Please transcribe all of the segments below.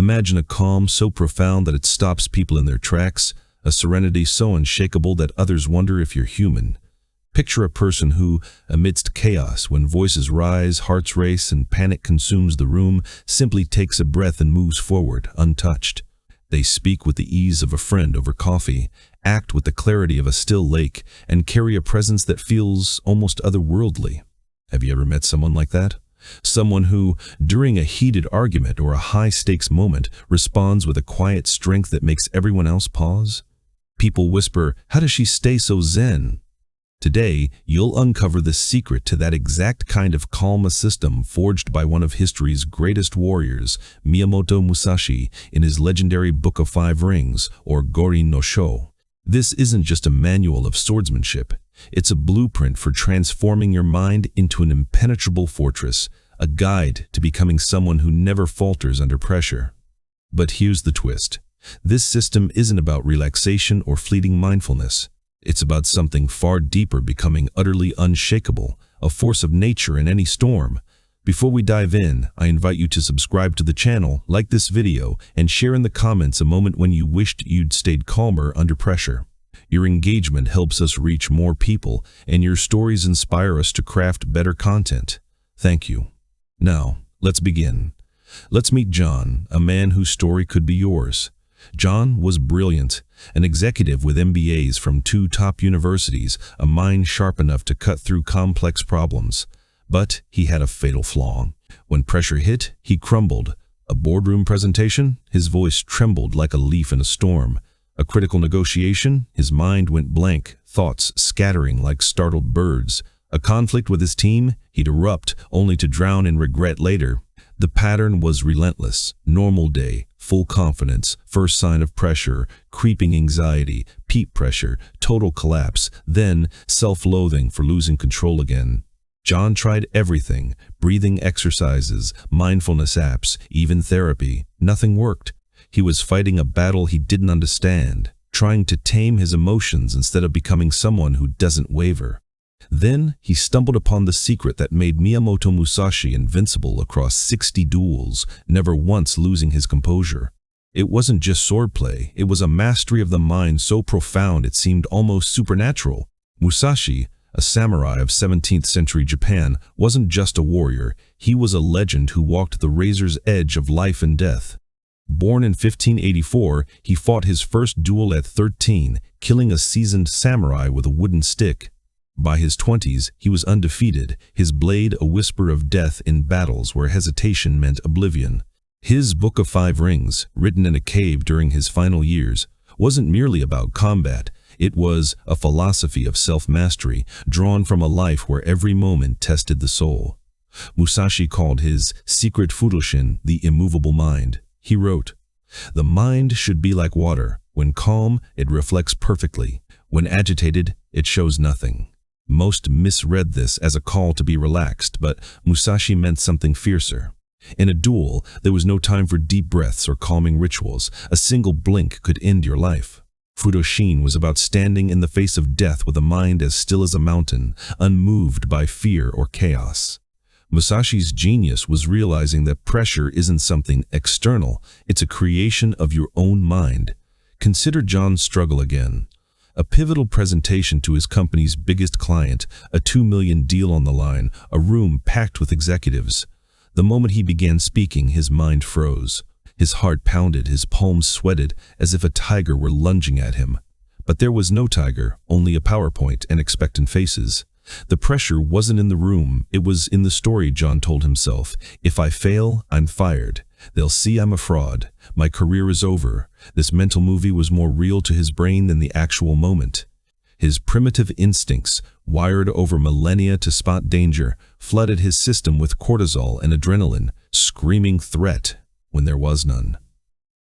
Imagine a calm so profound that it stops people in their tracks, a serenity so unshakable that others wonder if you're human. Picture a person who, amidst chaos, when voices rise, hearts race, and panic consumes the room, simply takes a breath and moves forward, untouched. They speak with the ease of a friend over coffee, act with the clarity of a still lake, and carry a presence that feels almost otherworldly. Have you ever met someone like that? Someone who, during a heated argument or a high-stakes moment, responds with a quiet strength that makes everyone else pause? People whisper, "How does she stay so zen?" Today, you'll uncover the secret to that exact kind of calm system forged by one of history's greatest warriors, Miyamoto Musashi, in his legendary Book of Five Rings, or Gorin no Sho. This isn't just a manual of swordsmanship. It's a blueprint for transforming your mind into an impenetrable fortress, a guide to becoming someone who never falters under pressure. But here's the twist. This system isn't about relaxation or fleeting mindfulness. It's about something far deeper, becoming utterly unshakable, a force of nature in any storm. Before we dive in, I invite you to subscribe to the channel, like this video, and share in the comments a moment when you wished you'd stayed calmer under pressure. Your engagement helps us reach more people, and your stories inspire us to craft better content. Thank you. Now, let's begin. Let's meet John, a man whose story could be yours. John was brilliant, an executive with MBAs from 2 top universities, a mind sharp enough to cut through complex problems. But he had a fatal flaw. When pressure hit, he crumbled. A boardroom presentation, his voice trembled like a leaf in a storm. A critical negotiation, his mind went blank, thoughts scattering like startled birds. A conflict with his team, he'd erupt, only to drown in regret later. The pattern was relentless. Normal day, full confidence, first sign of pressure, creeping anxiety, peak pressure, total collapse, then self-loathing for losing control again. John tried everything, breathing exercises, mindfulness apps, even therapy. Nothing worked. He was fighting a battle he didn't understand, trying to tame his emotions instead of becoming someone who doesn't waver. Then he stumbled upon the secret that made Miyamoto Musashi invincible across 60 duels, never once losing his composure. It wasn't just swordplay, it was a mastery of the mind so profound it seemed almost supernatural. Musashi, a samurai of 17th century Japan, wasn't just a warrior, he was a legend who walked the razor's edge of life and death. Born in 1584, he fought his first duel at 13, killing a seasoned samurai with a wooden stick. By his 20s, he was undefeated, his blade a whisper of death in battles where hesitation meant oblivion. His Book of Five Rings, written in a cave during his final years, wasn't merely about combat. It was a philosophy of self-mastery, drawn from a life where every moment tested the soul. Musashi called his secret Fudoshin the immovable mind. He wrote, "The mind should be like water. When calm, it reflects perfectly. When agitated, it shows nothing." Most misread this as a call to be relaxed, but Musashi meant something fiercer. In a duel, there was no time for deep breaths or calming rituals. A single blink could end your life. Fudoshin was about standing in the face of death with a mind as still as a mountain, unmoved by fear or chaos. Musashi's genius was realizing that pressure isn't something external, it's a creation of your own mind. Consider John's struggle again. A pivotal presentation to his company's biggest client, a $2 million deal on the line, a room packed with executives. The moment he began speaking, his mind froze. His heart pounded, his palms sweated, as if a tiger were lunging at him. But there was no tiger, only a PowerPoint and expectant faces. The pressure wasn't in the room, it was in the story John told himself. If I fail, I'm fired. They'll see I'm a fraud. My career is over. This mental movie was more real to his brain than the actual moment. His primitive instincts, wired over millennia to spot danger, flooded his system with cortisol and adrenaline, screaming threat when there was none.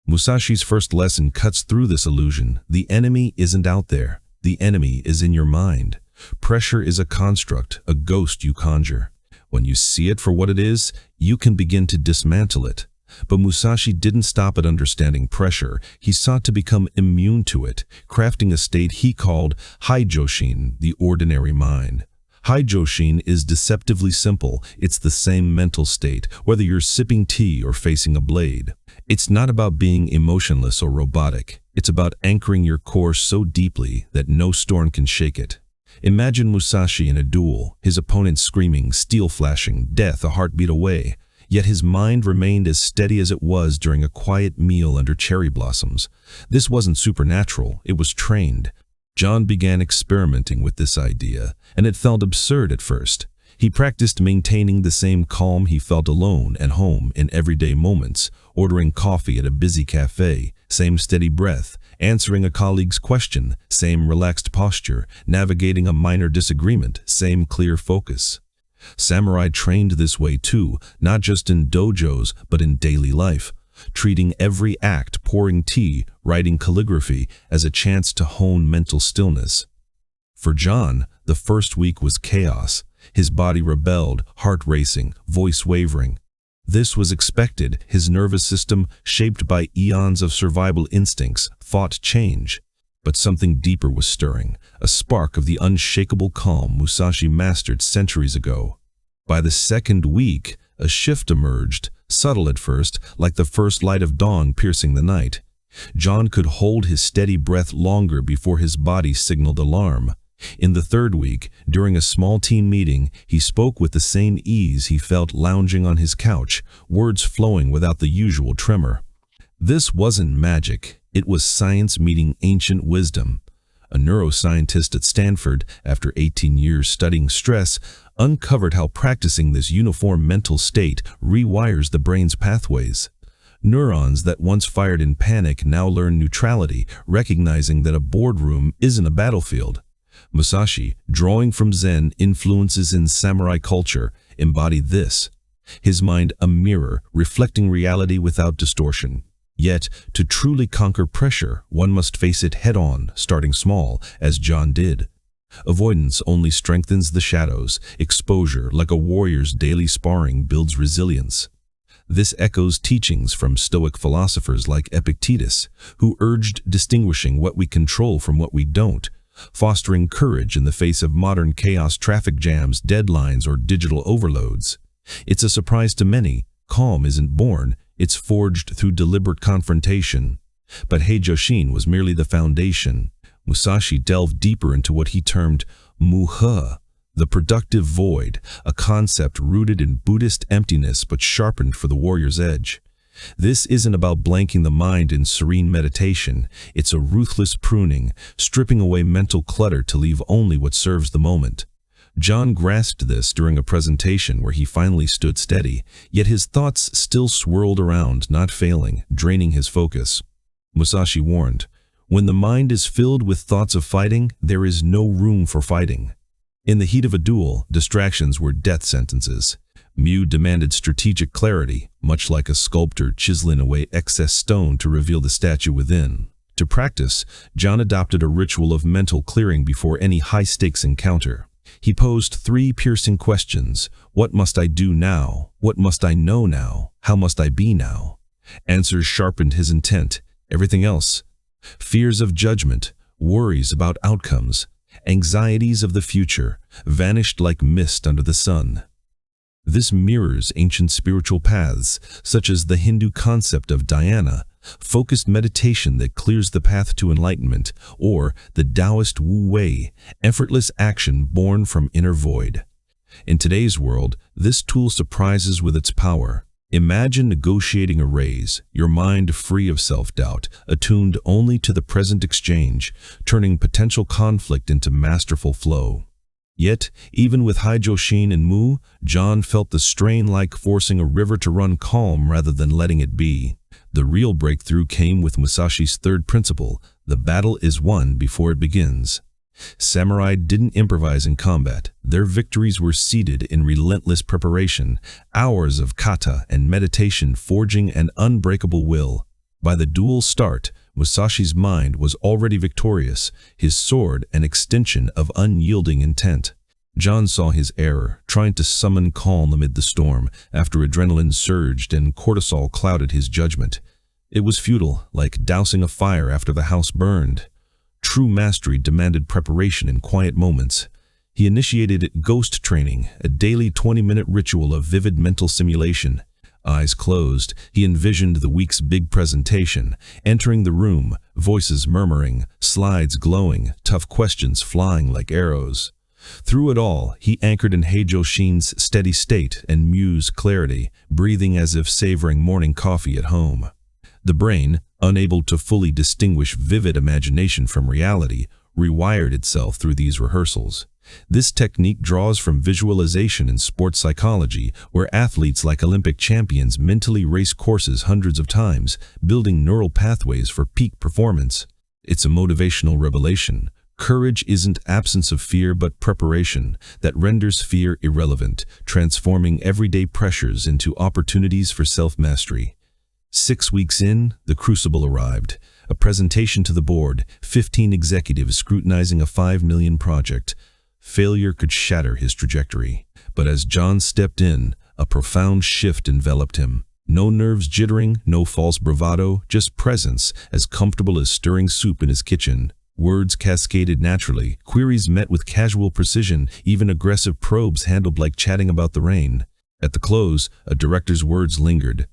Musashi's first lesson cuts through this illusion. The enemy isn't out there. The enemy is in your mind. Pressure is a construct, a ghost you conjure. When you see it for what it is, you can begin to dismantle it. But Musashi didn't stop at understanding pressure. He sought to become immune to it, crafting a state he called Haijoshin, the ordinary mind. Hijoshin is deceptively simple. It's the same mental state, whether you're sipping tea or facing a blade. It's not about being emotionless or robotic. It's about anchoring your core so deeply that no storm can shake it. Imagine Musashi in a duel, his opponent screaming, steel flashing, death a heartbeat away. Yet his mind remained as steady as it was during a quiet meal under cherry blossoms. This wasn't supernatural, it was trained. John began experimenting with this idea, and it felt absurd at first. He practiced maintaining the same calm he felt alone at home in everyday moments, ordering coffee at a busy cafe, same steady breath, answering a colleague's question, same relaxed posture, navigating a minor disagreement, same clear focus. Samurai trained this way too, not just in dojos, but in daily life, treating every act, pouring tea, writing calligraphy, as a chance to hone mental stillness. For John, the first week was chaos. His body rebelled, heart racing, voice wavering. This was expected. His nervous system, shaped by eons of survival instincts, fought change. But something deeper was stirring, a spark of the unshakable calm Musashi mastered centuries ago. By the second week, a shift emerged, subtle at first, like the first light of dawn piercing the night. John could hold his steady breath longer before his body signaled alarm. In the third week, during a small team meeting, he spoke with the same ease he felt lounging on his couch, words flowing without the usual tremor. This wasn't magic, it was science meeting ancient wisdom. A neuroscientist at Stanford, after 18 years studying stress, uncovered how practicing this uniform mental state rewires the brain's pathways. Neurons that once fired in panic now learn neutrality, recognizing that a boardroom isn't a battlefield. Musashi, drawing from Zen influences in samurai culture, embodied this. His mind a mirror, reflecting reality without distortion. Yet, to truly conquer pressure, one must face it head-on, starting small, as John did. Avoidance only strengthens the shadows. Exposure, like a warrior's daily sparring, builds resilience. This echoes teachings from Stoic philosophers like Epictetus, who urged distinguishing what we control from what we don't, fostering courage in the face of modern chaos, traffic jams, deadlines, or digital overloads. It's a surprise to many. Calm isn't born, it's forged through deliberate confrontation. But Heijoshin was merely the foundation. Musashi delved deeper into what he termed muhe, the productive void, a concept rooted in Buddhist emptiness but sharpened for the warrior's edge. This isn't about blanking the mind in serene meditation. It's a ruthless pruning, stripping away mental clutter to leave only what serves the moment. John grasped this during a presentation where he finally stood steady, yet his thoughts still swirled around, not failing, draining his focus. Musashi warned, "When the mind is filled with thoughts of fighting, there is no room for fighting." In the heat of a duel, distractions were death sentences. Mu demanded strategic clarity, much like a sculptor chiseling away excess stone to reveal the statue within. To practice, John adopted a ritual of mental clearing before any high-stakes encounter. He posed 3 piercing questions. What must I do now? What must I know now? How must I be now? Answers sharpened his intent. Everything else, fears of judgment, worries about outcomes, anxieties of the future, vanished like mist under the sun. This mirrors ancient spiritual paths, such as the Hindu concept of dhyana, focused meditation that clears the path to enlightenment, or the Taoist Wu Wei, effortless action born from inner void. In today's world, this tool surprises with its power. Imagine negotiating a raise, your mind free of self-doubt, attuned only to the present exchange, turning potential conflict into masterful flow. Yet, even with Hijoshin and Mu, John felt the strain like forcing a river to run calm rather than letting it be. The real breakthrough came with Musashi's third principle: the battle is won before it begins. Samurai didn't improvise in combat. Their victories were seated in relentless preparation, hours of kata and meditation forging an unbreakable will. By the duel's start, Musashi's mind was already victorious, his sword an extension of unyielding intent. John saw his error, trying to summon calm amid the storm, after adrenaline surged and cortisol clouded his judgment. It was futile, like dousing a fire after the house burned. True mastery demanded preparation in quiet moments. He initiated ghost training, a daily 20-minute ritual of vivid mental simulation. Eyes closed, he envisioned the week's big presentation, entering the room, voices murmuring, slides glowing, tough questions flying like arrows. Through it all, he anchored in Heijoshin's steady state and Mu's clarity, breathing as if savoring morning coffee at home. The brain, unable to fully distinguish vivid imagination from reality, rewired itself through these rehearsals. This technique draws from visualization in sports psychology, where athletes like Olympic champions mentally race courses hundreds of times, building neural pathways for peak performance. It's a motivational revelation. Courage isn't absence of fear but preparation that renders fear irrelevant, transforming everyday pressures into opportunities for self-mastery. 6 weeks in, the crucible arrived. A presentation to the board, 15 executives scrutinizing a $5 million project. Failure could shatter his trajectory. But as John stepped in, a profound shift enveloped him. No nerves jittering, no false bravado, just presence, as comfortable as stirring soup in his kitchen. Words cascaded naturally, queries met with casual precision, even aggressive probes handled like chatting about the rain. At the close, a director's words lingered.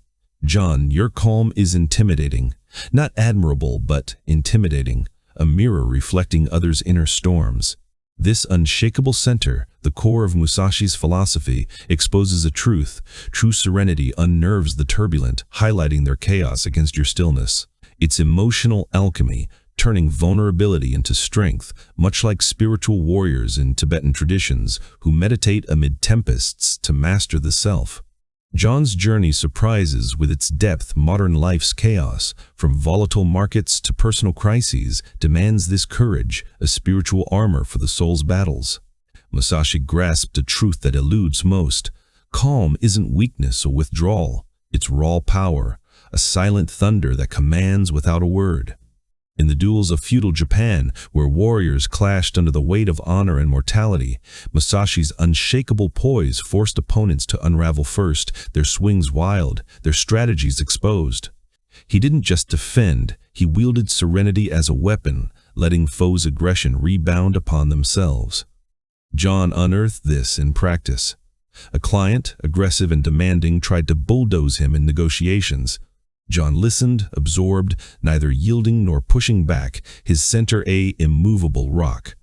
"John, your calm is intimidating. Not admirable, but intimidating. A mirror reflecting others' inner storms." This unshakable center, the core of Musashi's philosophy, exposes a truth. True serenity unnerves the turbulent, highlighting their chaos against your stillness. It's emotional alchemy, turning vulnerability into strength, much like spiritual warriors in Tibetan traditions who meditate amid tempests to master the self. John's journey surprises with its depth. Modern life's chaos, from volatile markets to personal crises, demands this courage, a spiritual armor for the soul's battles. Musashi grasped a truth that eludes most. Calm isn't weakness or withdrawal, it's raw power, a silent thunder that commands without a word. In the duels of feudal Japan, where warriors clashed under the weight of honor and mortality, Musashi's unshakable poise forced opponents to unravel first, their swings wild, their strategies exposed. He didn't just defend, he wielded serenity as a weapon, letting foes' aggression rebound upon themselves. John unearthed this in practice. A client, aggressive and demanding, tried to bulldoze him in negotiations. John listened, absorbed, neither yielding nor pushing back, his center a immovable rock.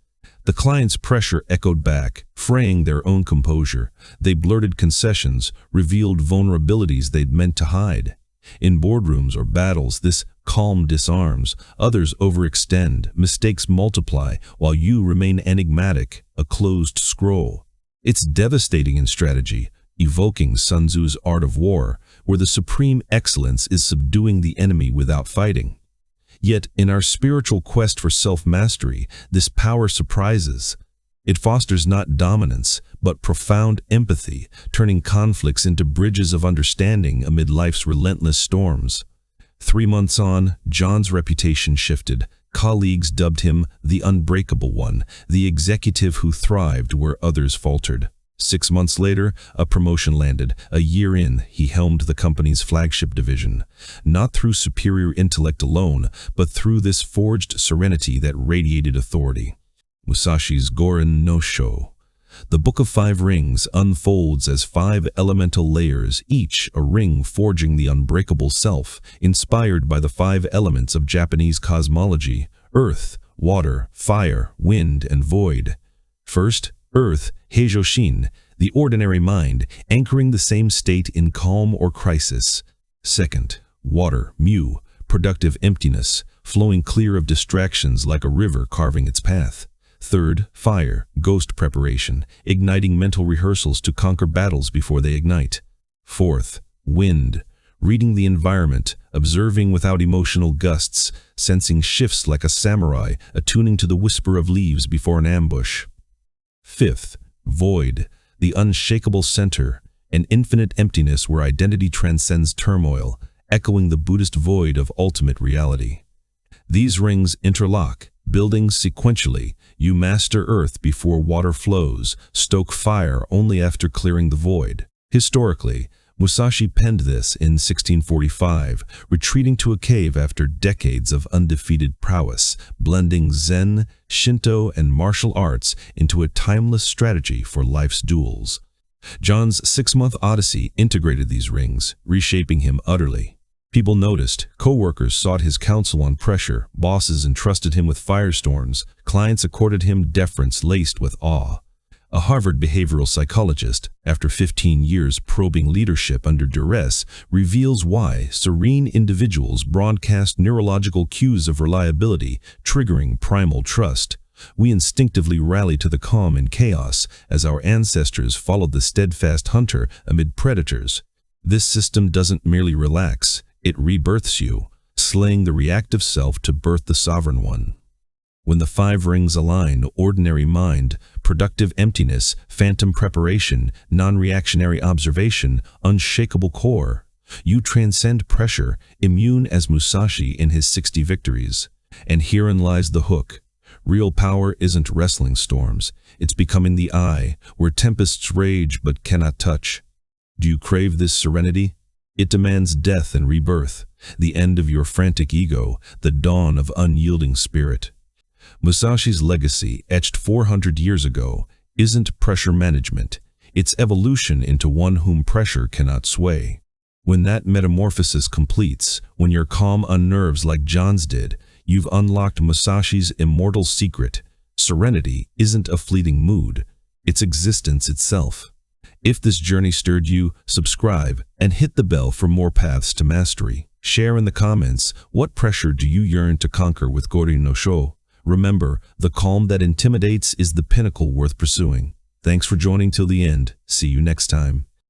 The client's pressure echoed back, fraying their own composure. They blurted concessions, revealed vulnerabilities they'd meant to hide. In boardrooms or battles, this calm disarms. Others overextend, mistakes multiply, while you remain enigmatic, a closed scroll. It's devastating in strategy, evoking Sun Tzu's art of war, where the supreme excellence is subduing the enemy without fighting. Yet, in our spiritual quest for self-mastery, this power surprises. It fosters not dominance, but profound empathy, turning conflicts into bridges of understanding amid life's relentless storms. 3 months on, John's reputation shifted. Colleagues dubbed him the Unbreakable One, the executive who thrived where others faltered. 6 months later, a promotion landed. A year in, he helmed the company's flagship division. Not through superior intellect alone, but through this forged serenity that radiated authority. Musashi's Gorin no Sho. The Book of Five Rings unfolds as 5 elemental layers, each a ring forging the unbreakable self, inspired by the 5 elements of Japanese cosmology: earth, water, fire, wind, and void. First, earth, Heijoshin, the ordinary mind, anchoring the same state in calm or crisis. Second, water, Mu, productive emptiness, flowing clear of distractions like a river carving its path. Third, fire, ghost preparation, igniting mental rehearsals to conquer battles before they ignite. Fourth, wind, reading the environment, observing without emotional gusts, sensing shifts like a samurai, attuning to the whisper of leaves before an ambush. Fifth, void, the unshakable center, an infinite emptiness where identity transcends turmoil, echoing the Buddhist void of ultimate reality. These rings interlock, building sequentially. You master earth before water flows, stoke fire only after clearing the void. Historically, Musashi penned this in 1645, retreating to a cave after decades of undefeated prowess, blending Zen, Shinto, and martial arts into a timeless strategy for life's duels. John's six-month odyssey integrated these rings, reshaping him utterly. People noticed, co-workers sought his counsel on pressure, bosses entrusted him with firestorms, clients accorded him deference laced with awe. A Harvard behavioral psychologist, after 15 years probing leadership under duress, reveals why serene individuals broadcast neurological cues of reliability, triggering primal trust. We instinctively rally to the calm in chaos, as our ancestors followed the steadfast hunter amid predators. This system doesn't merely relax, it rebirths you, slaying the reactive self to birth the sovereign one. When the five rings align, ordinary mind, productive emptiness, phantom preparation, non-reactionary observation, unshakable core, you transcend pressure, immune as Musashi in his 60 victories. And herein lies the hook. Real power isn't wrestling storms, it's becoming the eye, where tempests rage but cannot touch. Do you crave this serenity? It demands death and rebirth, the end of your frantic ego, the dawn of unyielding spirit. Musashi's legacy, etched 400 years ago, isn't pressure management, it's evolution into one whom pressure cannot sway. When that metamorphosis completes, when your calm unnerves like John's did, you've unlocked Musashi's immortal secret. Serenity isn't a fleeting mood, it's existence itself. If this journey stirred you, subscribe and hit the bell for more paths to mastery. Share in the comments, what pressure do you yearn to conquer with Gorin no Sho? Remember, the calm that intimidates is the pinnacle worth pursuing. Thanks for joining till the end. See you next time.